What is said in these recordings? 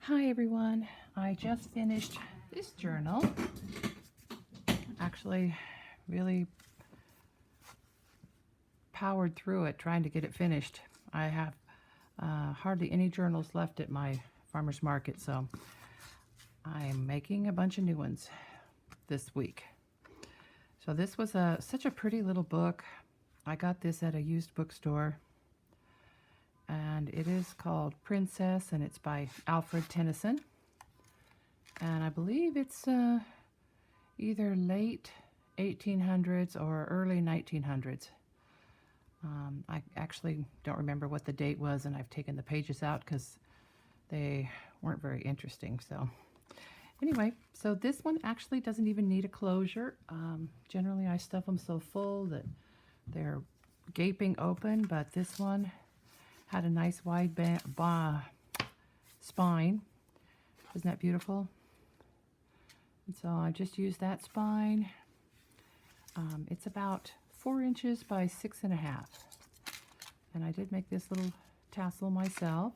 Hi everyone, I just finished this journal. Actually, really powered through it trying to get it finished. I have hardly any journals left at my farmer's market, so I'm making a bunch of new ones this week. So this was such a pretty little book. I got this at a used bookstore, and it is called Princess, and it's by Alfred Tennyson. And I believe it's either late 1800s or early 1900s. I actually don't remember what the date was, and I've taken the pages out because they weren't very interesting. So anyway, so this one actually doesn't even need a closure. Generally I stuff them so full that they're gaping open, but this one had a nice wide spine. Isn't that beautiful? And so I just used that spine. It's about 4 inches by 6.5. And I did make this little tassel myself.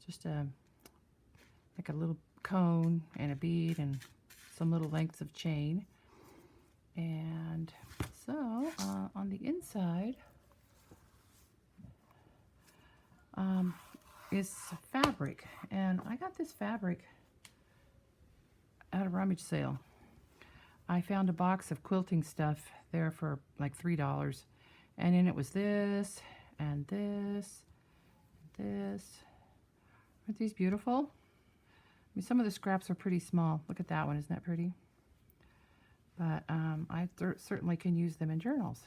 Just like a little cone and a bead and some little lengths of chain. And so on the inside is fabric. And I got this fabric at a rummage sale. I found a box of quilting stuff there for like $3, and in it was this and this and this. Aren't these beautiful? I mean, some of the scraps are pretty small. Look at that one, isn't that pretty? But I certainly can use them in journals.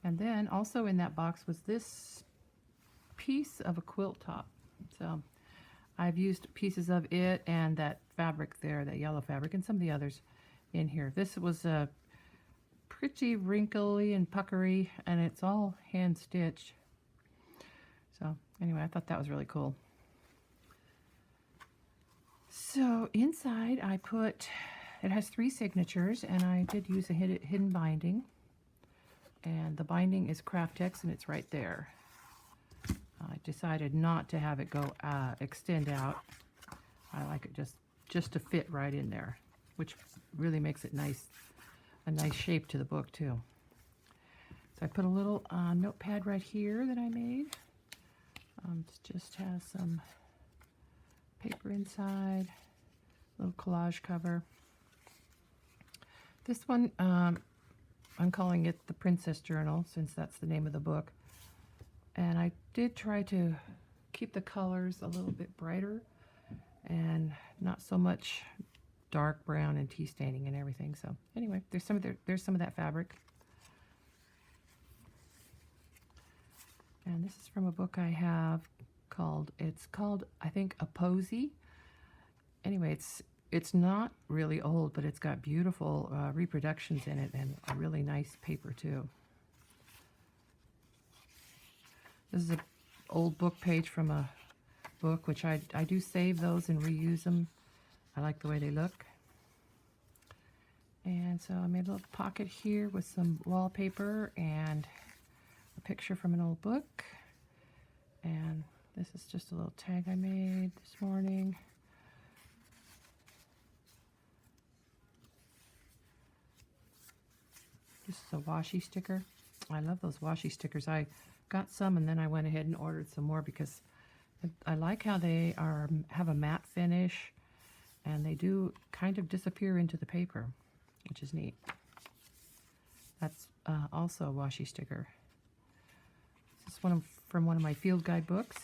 And then also in that box was this piece of a quilt top. So I've used pieces of it and that fabric there, that yellow fabric, and some of the others in here. This was pretty wrinkly and puckery, and it's all hand stitched. So anyway, I thought that was really cool. So inside I put, it has 3 signatures, and I did use a hidden binding, and the binding is Craftex, and it's right there. I decided not to have it go extend out. I like it just to fit right in there, which really makes it nice, a nice shape to the book too. So I put a little notepad right here that I made. It just has some paper inside, little collage cover. This one, I'm calling it the Princess Journal, since that's the name of the book. And I did try to keep the colors a little bit brighter and not so much dark brown and tea staining and everything. So anyway, there's some of that fabric. And this is from a book I have called, I think, A Posy. Anyway, it's not really old, but it's got beautiful reproductions in it and a really nice paper too. This is an old book page from a book, which I do save those and reuse them. I like the way they look. And so I made a little pocket here with some wallpaper and a picture from an old book. And this is just a little tag I made this morning. This is a washi sticker. I love those washi stickers. I got some and then I went ahead and ordered some more because I like how they have a matte finish, and they do kind of disappear into the paper, which is neat. That's also a washi sticker. This is from one of my field guide books.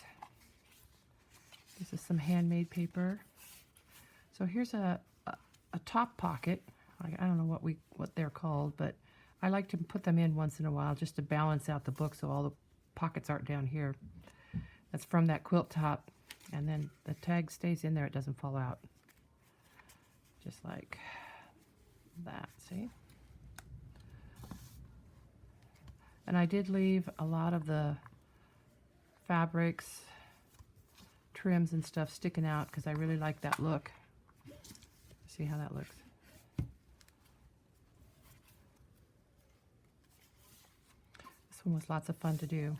This is some handmade paper. So here's a top pocket. I don't know what they're called, but I like to put them in once in a while just to balance out the book so all the pockets aren't down here. That's from that quilt top, and then the tag stays in there, it doesn't fall out. Just like that, see? And I did leave a lot of the fabrics, trims and stuff sticking out because I really like that look. See how that looks? This one was lots of fun to do.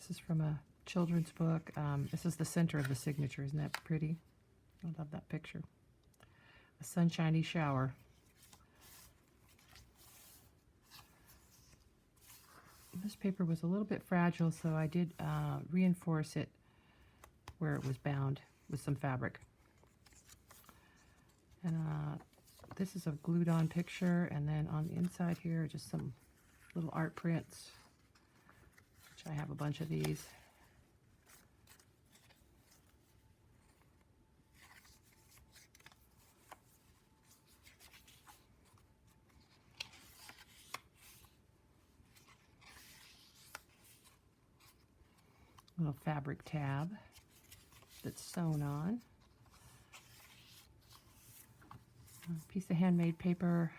This is from a children's book. This is the center of the signature. Isn't that pretty? I love that picture. A sunshiny shower. This paper was a little bit fragile, so I did reinforce it where it was bound with some fabric. And this is a glued on picture, and then on the inside here, just some little art prints, which I have a bunch of these. Little fabric tab that's sewn on. A piece of handmade paper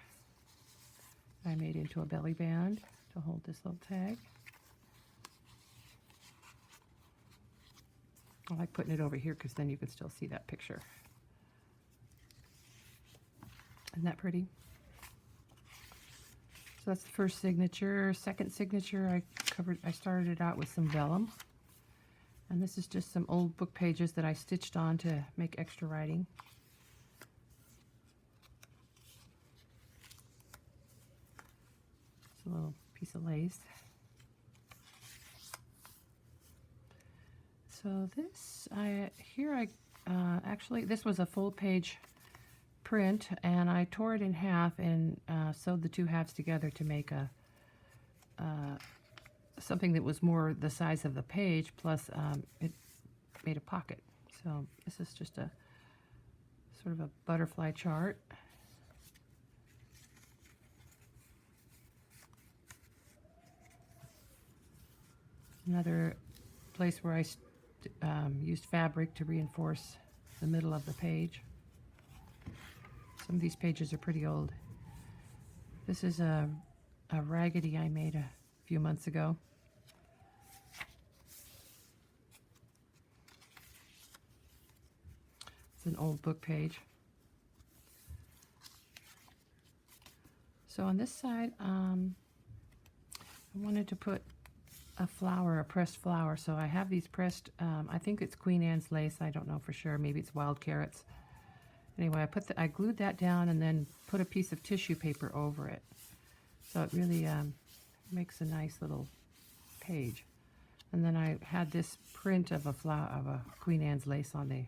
I made into a belly band to hold this little tag. I like putting it over here because then you can still see that picture. Isn't that pretty? So that's the first signature. Second signature, I started it out with some vellum. And this is just some old book pages that I stitched on to make extra writing. It's a little piece of lace. So this, actually, this was a full page print, and I tore it in half and sewed the two halves together to make a something that was more the size of the page, plus it made a pocket. So this is just a sort of a butterfly chart. Another place where I used fabric to reinforce the middle of the page. Some of these pages are pretty old. This is a raggedy I made a few months ago. It's an old book page. So on this side, I wanted to put a flower, a pressed flower. So I have these pressed, I think it's Queen Anne's lace. I don't know for sure. Maybe it's wild carrots. Anyway, I glued that down and then put a piece of tissue paper over it. So it really makes a nice little page. And then I had this print of a Queen Anne's lace on the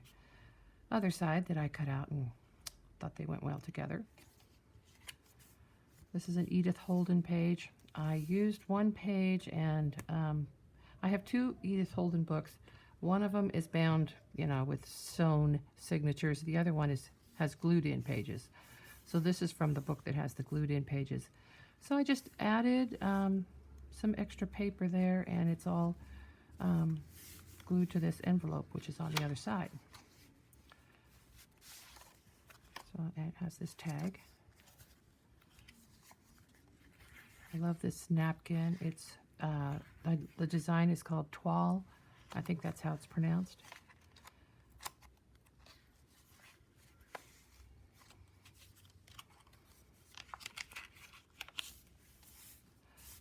other side that I cut out and thought they went well together. This is an Edith Holden page. I used one page, and I have two Edith Holden books. One of them is bound, with sewn signatures. The other one has glued in pages. So this is from the book that has the glued in pages. So I just added some extra paper there, and it's all glued to this envelope, which is on the other side. So it has this tag. I love this napkin. It's the design is called Toile. I think that's how it's pronounced.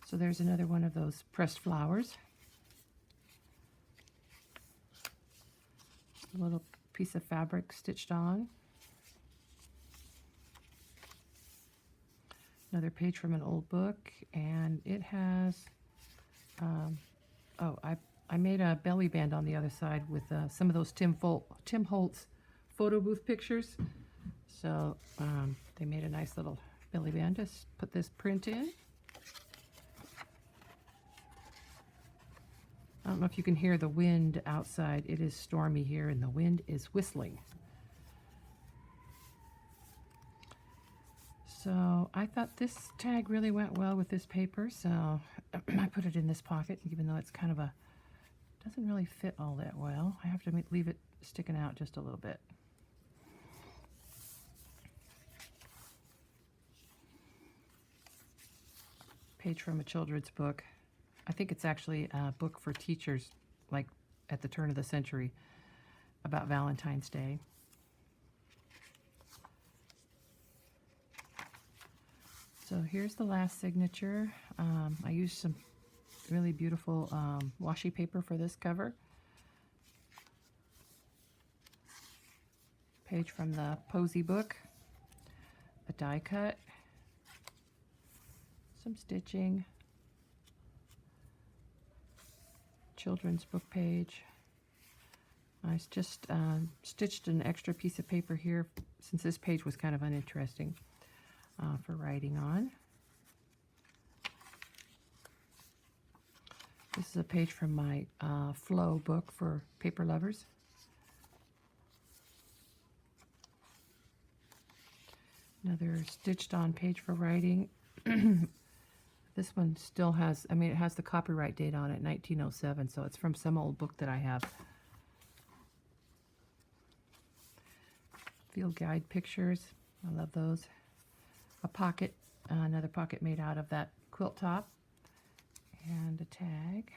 So there's another one of those pressed flowers. A little piece of fabric stitched on. Another page from an old book, and it has, I made a belly band on the other side with some of those Tim Holtz photo booth pictures. So they made a nice little belly band. Just put this print in. I don't know if you can hear the wind outside. It is stormy here, and the wind is whistling. So I thought this tag really went well with this paper, so I put it in this pocket, even though it's kind of doesn't really fit all that well. I have to leave it sticking out just a little bit. Page from a children's book. I think it's actually a book for teachers, like at the turn of the century, about Valentine's Day. So here's the last signature. I used some really beautiful washi paper for this cover. Page from the Posy book. A die cut. Some stitching. Children's book page. I just stitched an extra piece of paper here since this page was kind of uninteresting for writing on. This is a page from my Flow book for paper lovers. Another stitched on page for writing. This one still has, I mean, it has the copyright date on it, 1907, so it's from some old book that I have. Field guide pictures, I love those. A pocket, another pocket made out of that quilt top. And a tag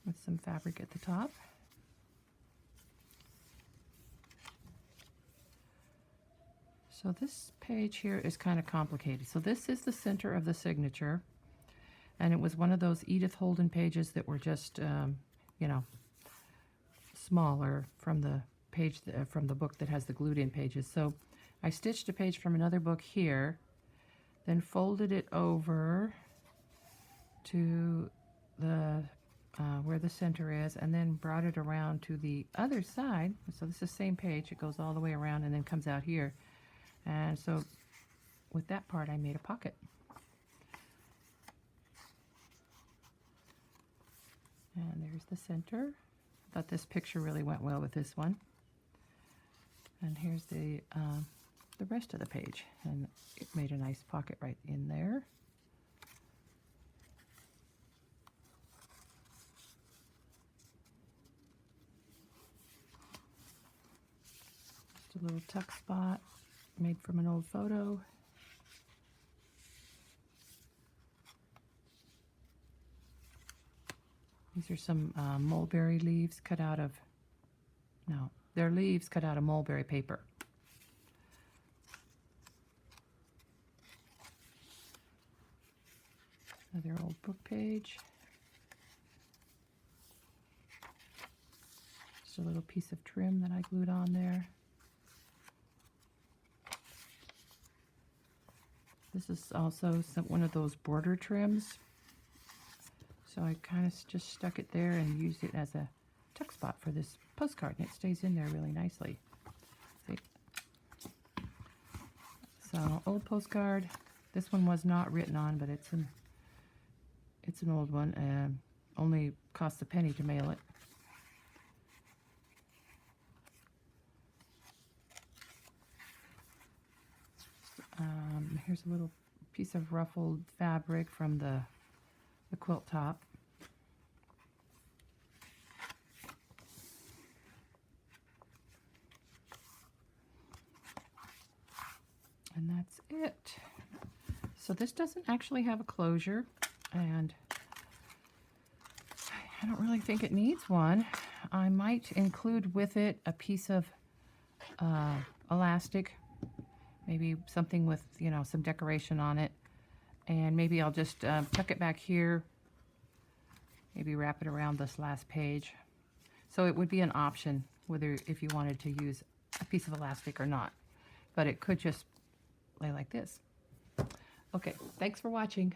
with some fabric at the top. So this page here is kind of complicated. So this is the center of the signature, and it was one of those Edith Holden pages that were just, you know, smaller from the page from the book that has the glued-in pages. So I stitched a page from another book here, then folded it over to the where the center is, and then brought it around to the other side. So this is the same page. It goes all the way around and then comes out here. And so with that part, I made a pocket. And there's the center. I thought this picture really went well with this one. And here's the rest of the page. And it made a nice pocket right in there. Just a little tuck spot made from an old photo. These are some mulberry leaves cut out of, no, they're leaves cut out of mulberry paper. Another old book page. Just a little piece of trim that I glued on there. This is also one of those border trims. So I kind of just stuck it there and used it as a tuck spot for this postcard, and it stays in there really nicely. See? So, old postcard. This one was not written on, but it's an old one. Only costs a penny to mail it. Here's a little piece of ruffled fabric from the quilt top. And that's it. So this doesn't actually have a closure, and I don't really think it needs one. I might include with it a piece of elastic, maybe something with, you know, some decoration on it. And maybe I'll just tuck it back here, maybe wrap it around this last page. So it would be an option whether if you wanted to use a piece of elastic or not. But it could just lay like this. Okay, thanks for watching.